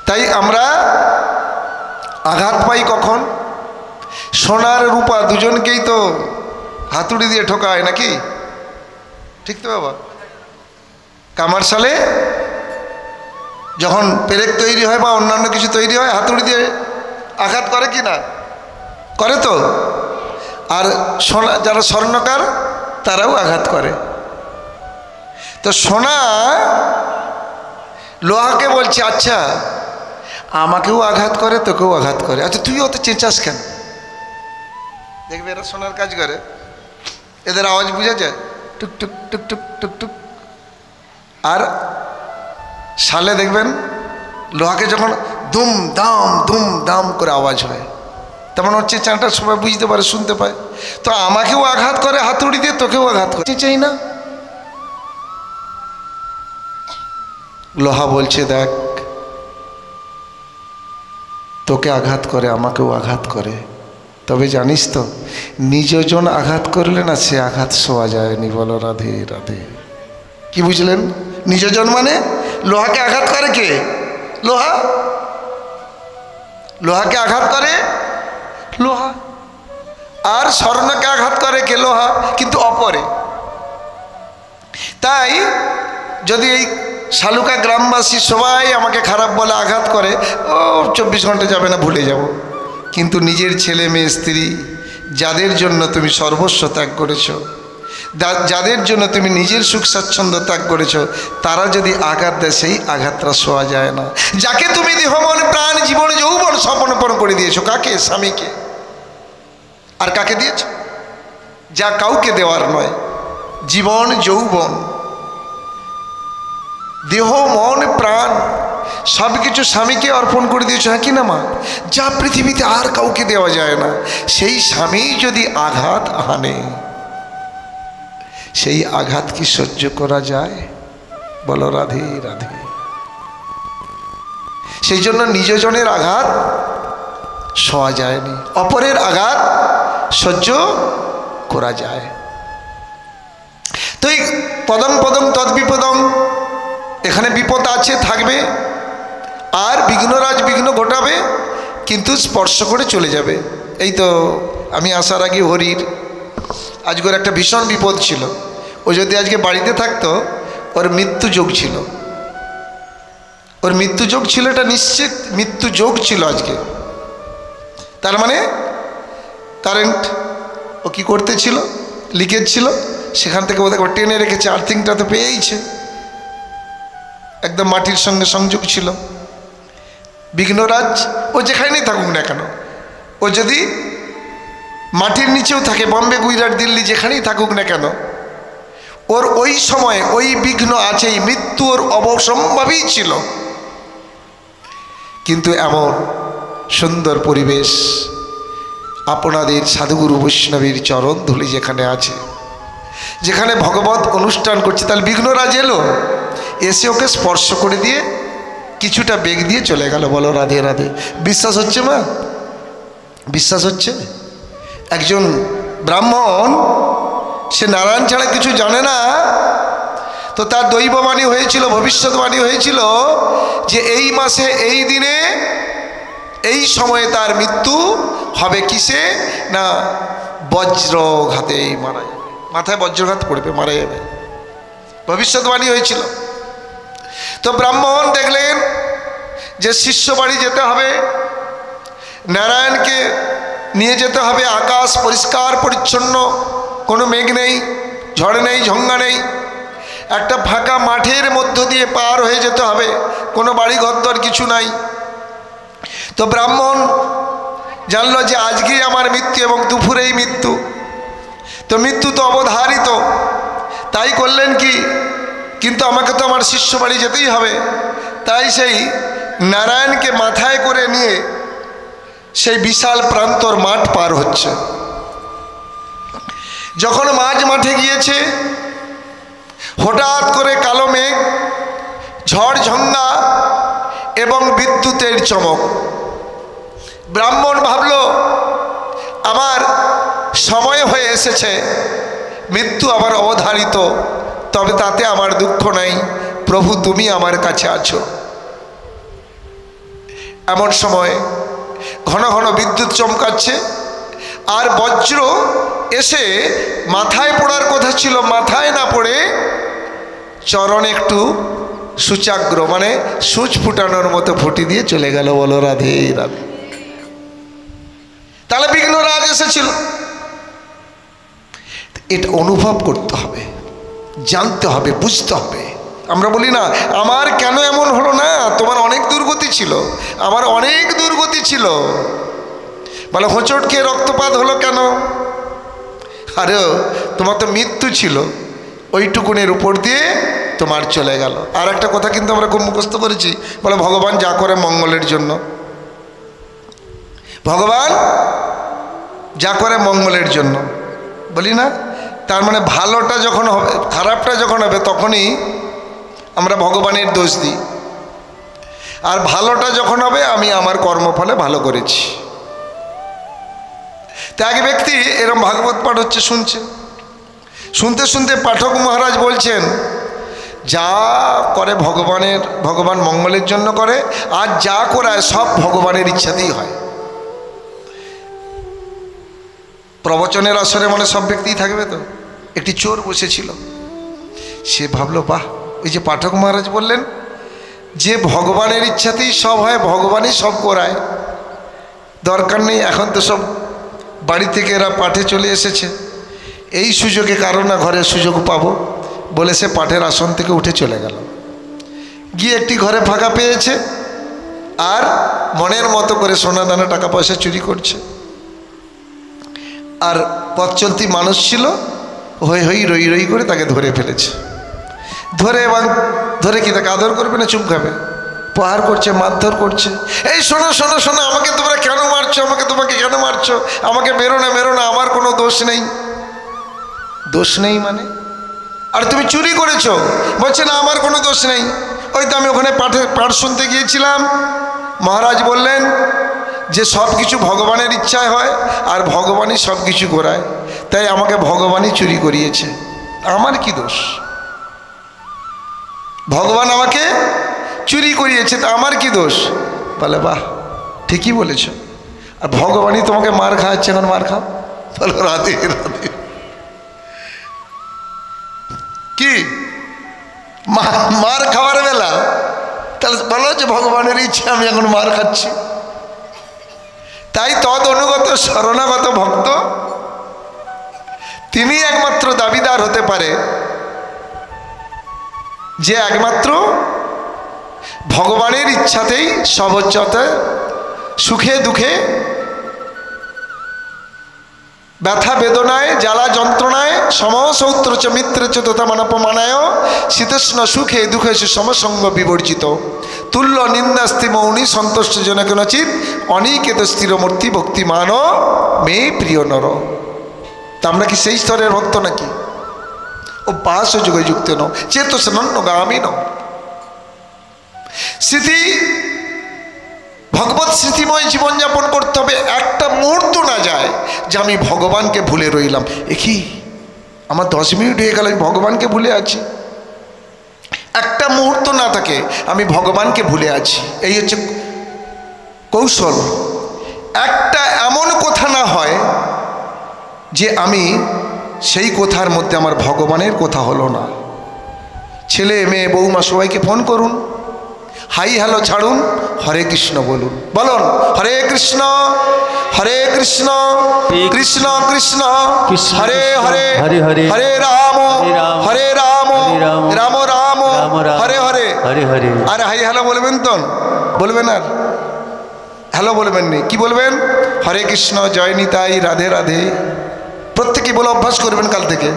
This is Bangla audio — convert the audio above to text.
তাই আমরা আঘাত পাই কখন? সোনার রূপা দুজনকেই তো হাতুড়ি দিয়ে ঠকায় নাকি? ঠিক তো বাবা? কামারশালে যখন পেরেক তৈরি হয় বা অন্যান্য কিছু তৈরি হয়, হাতুড়ি দিয়ে আঘাত করে কি না? করে তো। আর সোনা যারা স্বর্ণকার তারাও আঘাত করে। তো সোনা লোহাকে বলছে, আচ্ছা আমাকেও আঘাত করে, তোকেও আঘাত করে, আচ্ছা তুই অত চেঁচাস কেন? দেখবে এরা সোনার কাজ করে, এদের আওয়াজ বুঝা যায়, টুক টুক টুক টুক টুক টুক। আর শালে দেখবেন লোহাকে যখন দুম দাম করে আওয়াজ হয়, তেমন হচ্ছে চাঁটা সবাই বুঝতে পারে, শুনতে পায়। তো আমাকেও আঘাত করে হাতুড়ি দিয়ে, তোকেও আঘাত করে, চেঁচাই না? লোহা বলছে, দেখ তোকে আঘাত করে, আমাকেও আঘাত করে, তবে জানিস তো নিজজন আঘাত করলে না সে আঘাত শোয়া যায়নি। বলো রাধে রাধে। কি বুঝলেন? নিজজন মানে লোহাকে আঘাত করে কে? লোহা। লোহাকে আঘাত করে লোহা। আর স্বর্ণকে আঘাত করে কে? লোহা, কিন্তু অপরে। তাই যদি এই শালুকা গ্রামবাসী সবাই আমাকে খারাপ বলে, আঘাত করে, ও 24 ঘন্টা যাবে না, ভুলে যাব। কিন্তু নিজের ছেলে মেয়ে স্ত্রী, যাদের জন্য তুমি সর্বস্ব ত্যাগ করেছ, যাদের জন্য তুমি নিজের সুখ স্বাচ্ছন্দ্য ত্যাগ করেছ, তারা যদি আঘাত দেয়, সেই আঘাতটা শোয়া যায় না। যাকে তুমি দেহ মন প্রাণ জীবন যৌবন সমর্পণ করে দিয়েছো, কাকে? স্বামীকে। আর কাকে দিয়েছ? যা কাউকে দেওয়ার নয়। জীবন যৌবন, দেহ মন প্রাণ সব কিছু স্বামীকে অর্পণ করে দিয়েছো, হ্যাঁ কি না মা? যা পৃথিবীতে আর কাউকে দেওয়া যায় না। সেই স্বামী যদি আঘাত হানে, সেই আঘাত কি সহ্য করা যায়? বলো রাধে রাধে। সেই জন্য নিজজনের আঘাত সওয়া যায়নি, অপরের আঘাত সহ্য করা যায়। তো এই পদম পদম তদ্বিপদম, এখানে বিপদ আছে, থাকবে, আর বিঘ্নরাজ বিঘ্ন ঘটাবে, কিন্তু স্পর্শ করে চলে যাবে। এই তো আমি আসার আগে হরির আজকের একটা ভীষণ বিপদ ছিল। ও যদি আজকে বাড়িতে থাকতো, ওর মৃত্যু যোগ ছিল, ওর মৃত্যু যোগ ছিল, এটা নিশ্চিত মৃত্যু যোগ ছিল আজকে। তার মানে কারেন্ট ও কি করতেছিল, লিকেজ ছিল, সেখান থেকে বোধ হয় টেনে রেখেছে, আর্থিংটা তো পেয়েইছে, একদম মাটির সঙ্গে সংযোগ ছিল। বিঘ্নরাজ ও যেখানেই থাকুক না কেন, ও যদি মাটির নিচেও থাকে, বম্বে গুজরাট দিল্লি যেখানেই থাকুক না কেন, ওর ওই সময় ওই বিঘ্ন আছেই, মৃত্যু ওর অবসম্ভাবী ছিল। কিন্তু এমন সুন্দর পরিবেশ, আপনাদের সাধুগুরু বৈষ্ণবীর চরণ ধুলি যেখানে আছে, যেখানে ভগবত অনুষ্ঠান করছে, তাহলে বিঘ্নরাজ এলো, এসে ওকে স্পর্শ করে দিয়ে কিছুটা বেগ দিয়ে চলে গেল। বলো রাধে রাধে। বিশ্বাস হচ্ছে মা? বিশ্বাস হচ্ছে? একজন ব্রাহ্মণ, সে নারায়ণ ছাড়া কিছু জানে না, তো তার দৈববাণী হয়েছিল, ভবিষ্যৎবাণী হয়েছিল যে এই মাসে এই দিনে এই সময়ে তার মৃত্যু হবে। কিসে? না বজ্রঘাতেই মারা যাবে, মাথায় বজ্রঘাত পড়বে, মারা যাবে, ভবিষ্যৎবাণী হয়েছিল। তো ব্রাহ্মণ দেখলেন যে শিষ্য বাড়ি যেতে হবে, নারায়ণকে নিয়ে যেতে হবে, আকাশ পরিষ্কার পরিচ্ছন্ন, কোনো মেঘ নেই, ঝড় নেই, ঝঙ্গা নেই, একটা ফাঁকা মাঠের মধ্য দিয়ে পার হয়ে যেতে হবে, কোনো বাড়ি ঘরদর কিছু নাই। তো ব্রাহ্মণ জানলো যে আজকেই আমার মৃত্যু এবং দুপুরেই মৃত্যু, তো মৃত্যু তো অবধারিত, তাই করলেন কি, কিন্তু আমাকে তো আমার শিষ্য বাড়ি যেতেই হবে। তাই সেই নারায়ণকে মাথায় করে নিয়ে সেই বিশাল প্রান্তর মাঠ পার হচ্ছে। যখন মাঝ মাঠে গিয়েছে, হঠাৎ করে কালো মেঘ, ঝড় ঝঙ্গা এবং বিদ্যুতের চমক। ব্রাহ্মণ ভাবল আমার সময় হয়ে এসেছে, মৃত্যু আবার অবধারিত, তবে তাতে আমার দুঃখ নাই, প্রভু তুমি আমার কাছে আছো। এমন সময় ঘন ঘন বিদ্যুৎ চমকাচ্ছে, আর বজ্র এসে মাথায় পড়ার কথা ছিল, মাথায় না পড়ে চরণে একটু সূচাগ্র মানে সূচ ফুটানোর মতো ফুটি দিয়ে চলে গেল। বলো রাধে রাধে। তাহলে বিঘ্নরাজ এসেছিল। এটা অনুভব করতে হবে, জানতে হবে, বুঝতে হবে। আমরা বলি না আমার কেন এমন হলো, না তোমার অনেক দুর্গতি ছিল, আমার অনেক দুর্গতি ছিল। বলে হোঁচট খেয়ে রক্তপাত হলো কেন? আরে তোমার তো মৃত্যু ছিল, ওইটুকুনের উপর দিয়ে তোমার চলে গেল। আর একটা কথা কিন্তু আমরা খুব মুখস্থ করেছি, বলে ভগবান যা করে মঙ্গলের জন্য, ভগবান যা করে মঙ্গলের জন্য, বলি না? তার মানে ভালোটা যখন হবে, খারাপটা যখন হবে, তখনই আমরা ভগবানের দোষ দিই। আর ভালোটা যখন হবে আমি আমার কর্মফলে ভালো করেছি। তা এক ব্যক্তি এরকম ভাগবত পাঠ হচ্ছে, শুনছে, শুনতে শুনতে পাঠক মহারাজ বলছেন যা করে ভগবান মঙ্গলের জন্য করে, আর যা করায় সব ভগবানের ইচ্ছাতেই হয়। প্রবচনের আসরে মানে সব ব্যক্তিই থাকবে তো। একটি চোর বসেছিল, সে ভাবলো বাহ, ওই যে পাঠক মহারাজ বললেন যে ভগবানের ইচ্ছাতেই সব হয়, ভগবানই সব করায়, দরকার নেই, এখন তো সব বাড়ি থেকে এরা পাঠে চলে এসেছে, এই সুযোগে কারো না ঘরে সুযোগ পাবো বলে সে পাঠের আসন থেকে উঠে চলে গেল। গিয়ে একটি ঘরে ফাঁকা পেয়েছে, আর মনের মতো করে সোনা দানা টাকা পয়সা চুরি করছে। আর পথ চলতি মানুষ ছিল, হই হই রই রই করে তাকে ধরে ফেলেছে। ধরে এবং ধরে কি তাকে আদর করবে না চুপ খাবে? প্রহার করছে, মারধর করছে। এই শোনো শোনো শোনো, আমাকে তোমরা কেন মারছো, তোমাকে কেন মারছো, আমাকে মেরো না, আমার কোনো দোষ নেই। দোষ নেই মানে? আর তুমি চুরি করেছো? বলছে না আমার কোনো দোষ নেই, ওই তো আমি ওখানে পাঠ শুনতে গিয়েছিলাম, মহারাজ বললেন যে সব কিছু ভগবানের ইচ্ছায় হয়, আর ভগবানই সব কিছু করায়, তাই আমাকে ভগবানই চুরি করিয়েছে, আমার কি দোষ? ভগবান আমাকে চুরি করিয়েছে, তা আমার কি দোষ? বলে বাহ, ঠিকই বলেছ, আর ভগবানই তোমাকে মার খাওয়াচ্ছে, এখন মার খাও। বলো রাধে রাধে। কি মার খাওয়ার বেলা? তাহলে বলো যে ভগবানের ইচ্ছা আমি এখন মার খাচ্ছি। তাই তদ অনুগত শরণাগত ভক্ত তিনি একমাত্র দাবিদার হতে পারে, যে একমাত্র ভগবানের ইচ্ছাতেই সর্বোচ্চতে সুখে দুঃখে, ব্যথা বেদনায়, জ্বালা যন্ত্রণায়, সমসৌত্র চ মিত্র চ তথা মানপমানায় শীতোষ্ণ সুখে দুঃখে সমসঙ্গ বিবর্জিত তুল্য নিন্দাস্তি মৌনি সন্তুষ্টজনক নচিত অনিকেত স্থিরমূর্তি ভক্তিমান মে প্রিয় নর। তা আমরা কি সেই স্তরের ভক্ত নাকি? ও পাশ যুগে যুক্ত ন চেতসনন্য গামী ন। স্মৃতি, ভগবত স্মৃতিময় জীবনযাপন করতে হবে। একটা মুহূর্ত না যায় যে আমি ভগবানকে ভুলে রইলাম। কি আমার 10 মিনিট হয়ে গেল আমি ভগবানকে ভুলে আছি। একটা মুহূর্ত না থাকে আমি ভগবানকে ভুলে আছি, এই হচ্ছে কৌশল। একটা এমন কথা না হয় যে আমি সেই কথার মধ্যে আমার ভগবানের কথা হলো না। ছেলে মেয়ে বৌমা সবাইকে ফোন করুন, হাই হ্যালো ছাড়ুন, হরে কৃষ্ণ বলুন। বলুন হরে কৃষ্ণ কৃষ্ণ কৃষ্ণ হরে হরে, হরে রাম রাম রাম হরে হরে হরে। আর হাই হ্যালো বলবেন তো? বলবেন? আর হ্যালো বলবেন নি, কি বলবেন? হরে কৃষ্ণ, জয় নিতাই, রাধে রাধে। প্রত্যেকেই বলে অভ্যাস করবেন কাল থেকে।